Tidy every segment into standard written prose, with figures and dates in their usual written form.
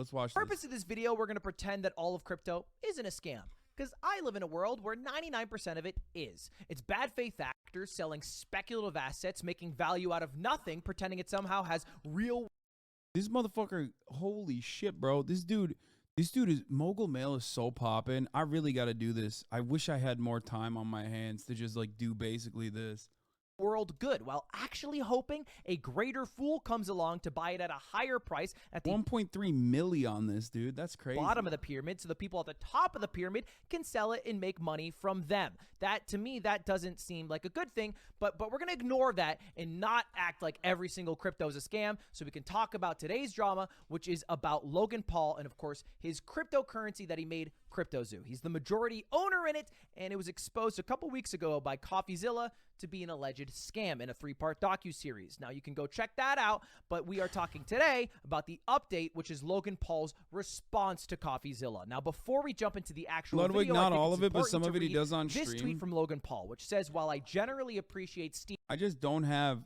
Let's watch For the purpose of this video, we're going to pretend that all of crypto isn't a scam. Because I live in a world where 99% of it is. It's bad faith actors selling speculative assets, making value out of nothing, pretending it somehow has real. This motherfucker, holy shit, bro. This dude is, Mogul Mail is so popping. I really got to do this. I wish I had more time on my hands to just like do basically this. World good, while actually hoping a greater fool comes along to buy it at a higher price at the 1.3 milli on this, dude. That's crazy. bottom of the pyramid, so the people at the top of the pyramid can sell it and make money from them. That, to me, that doesn't seem like a good thing, but we're going to ignore that and not act like every single crypto is a scam, so we can talk about today's drama, which is about Logan Paul and, of course, his cryptocurrency that he made, CryptoZoo. He's the majority owner in it, and it was exposed a couple weeks ago by CoffeeZilla to be an alleged scam in a 3-part docuseries. Now, you can go check that out, but we are talking today about the update, which is Logan Paul's response to CoffeeZilla. Now, before we jump into the actual Ludwig, video, not I think all it's of it, but important some to of it he read does on this stream. tweet from Logan Paul, which says, while I generally appreciate Steve... I just don't have,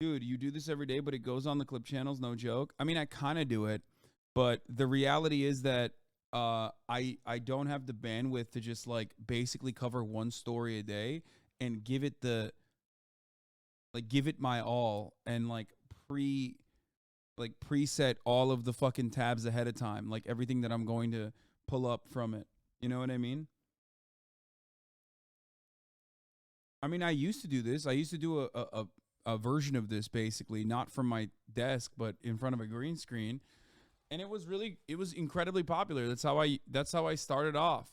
dude, you do this every day, but it goes on the clip channels, no joke. I mean, I kind of do it, but the reality is that I don't have the bandwidth to just like basically cover one story a day and give it my all and like preset all of the fucking tabs ahead of time, like everything that I'm going to pull up from it. You know what I mean? I mean, I used to do this. I used to do a version of this basically, not from my desk, but in front of a green screen. And it was incredibly popular. That's how I started off.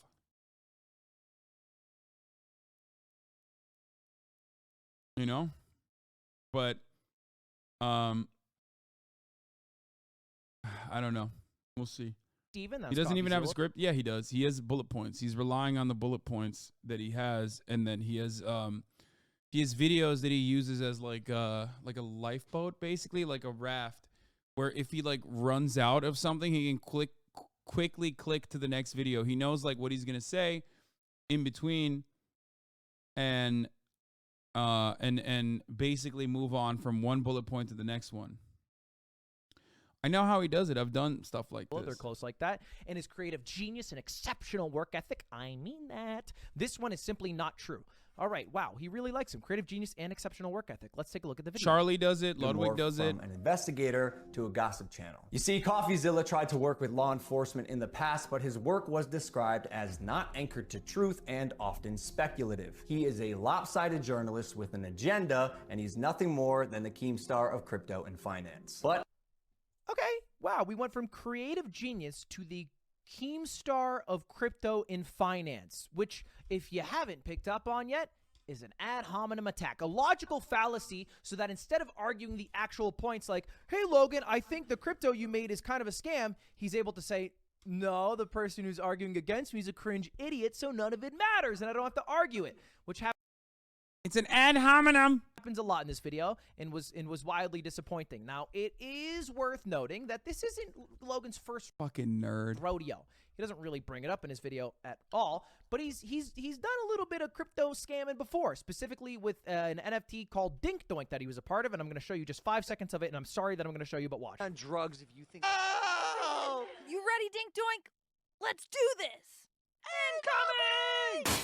You know? But I don't know. We'll see. Steven, he doesn't even have a script. Yeah, he does. He has bullet points. He's relying on the bullet points that he has, and then he has videos that he uses as like a lifeboat, basically, like a raft, where if he like runs out of something, he can quickly click to the next video. He knows like what he's gonna say in between, and basically move on from one bullet point to the next one. I know how he does it. I've done stuff like this. They're close like that. And his creative genius and exceptional work ethic, I mean that. This one is simply not true. All right, wow, he really likes him. Creative genius and exceptional work ethic. Let's take a look at the video. Charlie does it. Ludwig does it. From an investigator to a gossip channel. You see, CoffeeZilla tried to work with law enforcement in the past, but his work was described as not anchored to truth and often speculative. He is a lopsided journalist with an agenda, and he's nothing more than the Keemstar of crypto and finance. But okay, wow, we went from creative genius to the Keemstar of crypto in finance, which, if you haven't picked up on yet, is an ad hominem attack, a logical fallacy, so that instead of arguing the actual points like, hey, Logan, I think the crypto you made is kind of a scam, he's able to say, no, the person who's arguing against me is a cringe idiot, so none of it matters, and I don't have to argue it, which happens. It's an ad hominem. Happens a lot in this video and was wildly disappointing. Now, it is worth noting that this isn't Logan's first fucking nerd rodeo. He doesn't really bring it up in his video at all, but he's done a little bit of crypto scamming before, specifically with an NFT called Dink Doink that he was a part of, and I'm going to show you just 5 seconds of it, and I'm sorry that I'm going to show you, but watch. On drugs, if you think. Oh, you ready, Dink Doink? Let's do this. Incoming!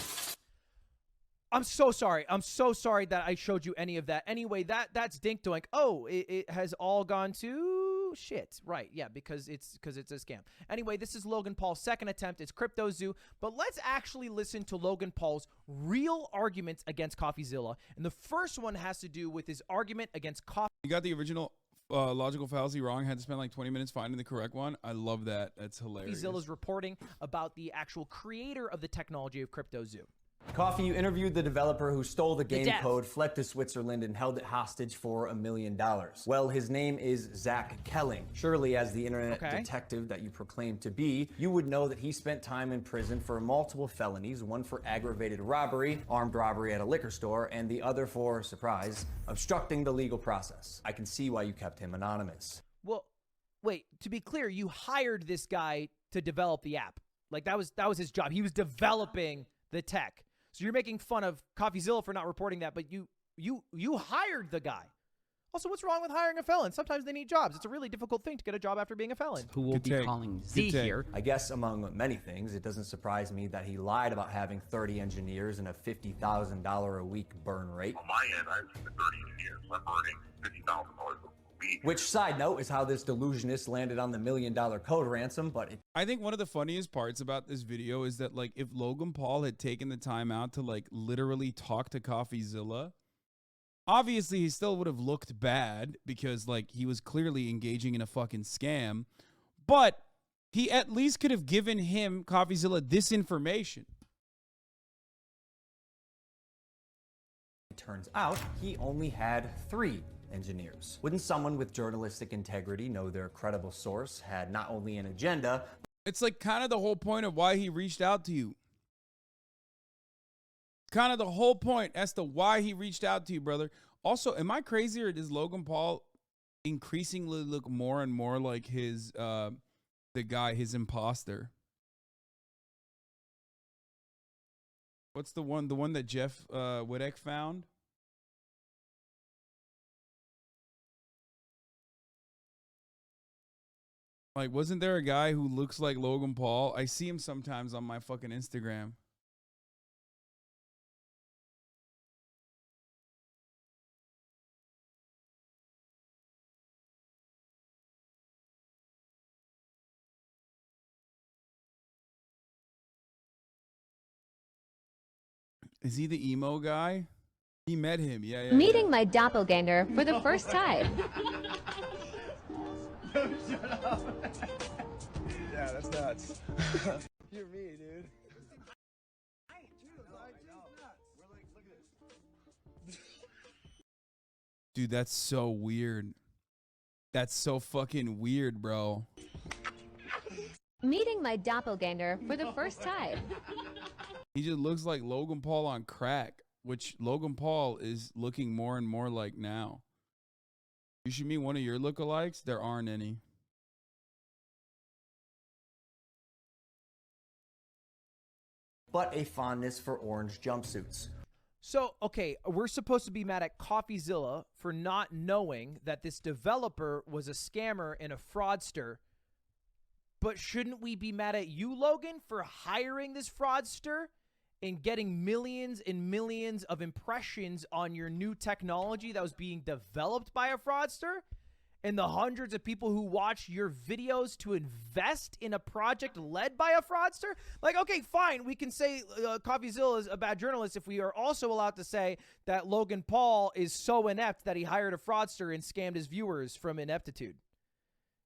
I'm so sorry. I'm so sorry that I showed you any of that. Anyway, that's Dink Doink. Oh, it has all gone to shit. Right. Yeah, because it's a scam. Anyway, this is Logan Paul's second attempt. It's CryptoZoo. But let's actually listen to Logan Paul's real arguments against CoffeeZilla. And the first one has to do with his argument against Coffee. You got the original logical fallacy wrong. Had to spend like 20 minutes finding the correct one. I love that. That's hilarious. CoffeeZilla's reporting about the actual creator of the technology of CryptoZoo. Coffee, you interviewed the developer who stole the game code, fled to Switzerland, and held it hostage for $1 million. Well, his name is Zach Kelling. Surely, as the internet detective that you proclaim to be, you would know that he spent time in prison for multiple felonies, one for aggravated robbery, armed robbery at a liquor store, and the other for, surprise, obstructing the legal process. I can see why you kept him anonymous. Well, wait, to be clear, you hired this guy to develop the app. Like, that was his job. He was developing the tech. So you're making fun of CoffeeZilla for not reporting that, but you hired the guy. Also, what's wrong with hiring a felon? Sometimes they need jobs. It's a really difficult thing to get a job after being a felon. Who will be calling Z here. I guess among many things, it doesn't surprise me that he lied about having 30 engineers and a $50,000 a week burn rate. On my end, I have 30 engineers. I'm burning $50,000 a week. Which, side note, is how this delusionist landed on the $1 million code ransom, but I think one of the funniest parts about this video is that, like, if Logan Paul had taken the time out to, like, literally talk to CoffeeZilla, obviously he still would have looked bad because, like, he was clearly engaging in a fucking scam, but he at least could have given him, CoffeeZilla, this information. it turns out he only had 3 engineers. Wouldn't someone with journalistic integrity know their credible source had not only an agenda? It's like kind of the whole point of why he reached out to you. Kind of the whole point as to why he reached out to you, brother. Also, am I crazy, or does Logan Paul increasingly look more and more like his the guy, his imposter? What's the one that Jeff Wittek found? Like, wasn't there a guy who looks like Logan Paul? I see him sometimes on my fucking Instagram. Is he the emo guy? He met him. Yeah. Meeting my doppelganger for the first time. Shut up. Yeah, that's nuts. You're me, dude. Dude, that's so weird. That's so fucking weird, bro. Meeting my doppelganger for the first time. He just looks like Logan Paul on crack, which Logan Paul is looking more and more like now. You should meet one of your lookalikes. There aren't any. But a fondness for orange jumpsuits. So, okay, we're supposed to be mad at CoffeeZilla for not knowing that this developer was a scammer and a fraudster. But shouldn't we be mad at you, Logan, for hiring this fraudster and getting millions and millions of impressions on your new technology that was being developed by a fraudster? And the hundreds of people who watch your videos to invest in a project led by a fraudster? Like, okay, fine, we can say CoffeeZilla is a bad journalist if we are also allowed to say that Logan Paul is so inept that he hired a fraudster and scammed his viewers from ineptitude,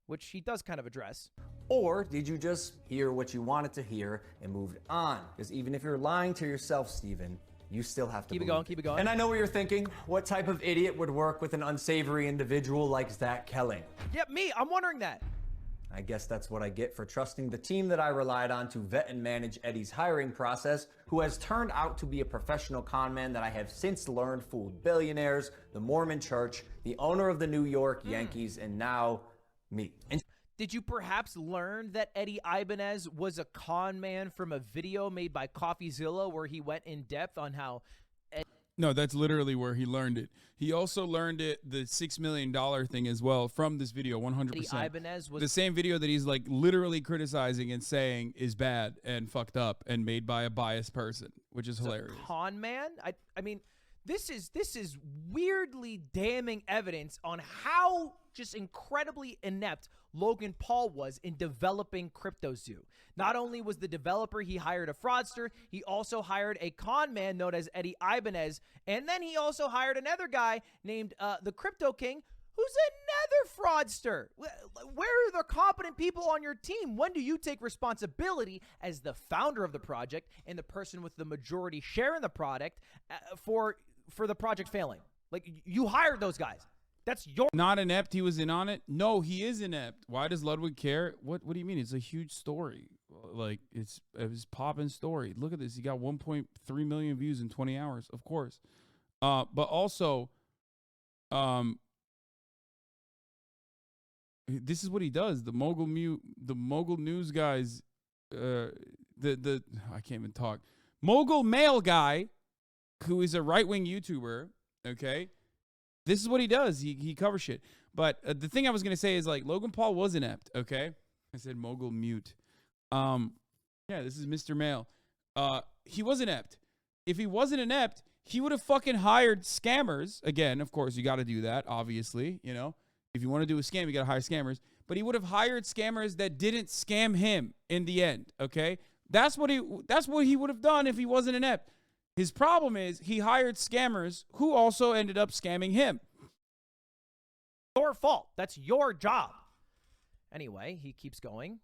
which he does kind of address. Or did you just hear what you wanted to hear and moved on? Because even if you're lying to yourself, Steven, you still have to keep it going. And I know what you're thinking. What type of idiot would work with an unsavory individual like Zach Kelling? Yep, me. I'm wondering that. I guess that's what I get for trusting the team that I relied on to vet and manage Eddie's hiring process, who has turned out to be a professional con man that I have since learned fooled billionaires, the Mormon Church, the owner of the New York Yankees, and now me. Did you perhaps learn that Eddie Ibanez was a con man from a video made by CoffeeZilla where he went in depth on how... No, that's literally where he learned it. He also learned it, the $6 million thing as well, from this video, 100%. Eddie Ibanez was... The same video that he's like literally criticizing and saying is bad and fucked up and made by a biased person, which is hilarious. Con man? I mean, this is weirdly damning evidence on how just incredibly inept Logan Paul was in developing CryptoZoo. Not only was the developer, he hired a fraudster, he also hired a con man known as Eddie Ibanez, and then he also hired another guy named the Crypto King, who's another fraudster. Where are the competent people on your team? When do you take responsibility as the founder of the project and the person with the majority share in the product for the project failing? Like, you hired those guys. That's your... Not inept, he was in on it? No, he is inept. Why does Ludwig care? What do you mean? It's a huge story. Like, it's popping story. Look at this. He got 1.3 million views in 20 hours, of course. But also, this is what he does. The Mogul News guys, I can't even talk. Mogul Mail guy, who is a right-wing YouTuber, okay? This is what he does. He covers shit. But the thing I was gonna say is like Logan Paul was inept. Okay, I said Mogul mute. Yeah, this is Mr. Mail. He was inept. If he wasn't inept, he would have fucking hired scammers. Again, of course, you got to do that. Obviously, you know, if you want to do a scam, you got to hire scammers. But he would have hired scammers that didn't scam him in the end. Okay, that's what he would have done if he wasn't inept. His problem is he hired scammers who also ended up scamming him. Your fault. That's your job. Anyway, he keeps going.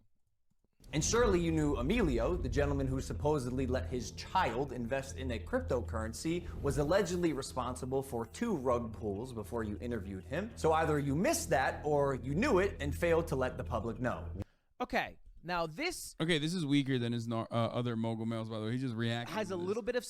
And surely you knew Emilio, the gentleman who supposedly let his child invest in a cryptocurrency, was allegedly responsible for 2 rug pulls before you interviewed him. So either you missed that or you knew it and failed to let the public know. Okay. Now this is weaker than his other mogul mails, by the way. He just reacted. Has a little bit of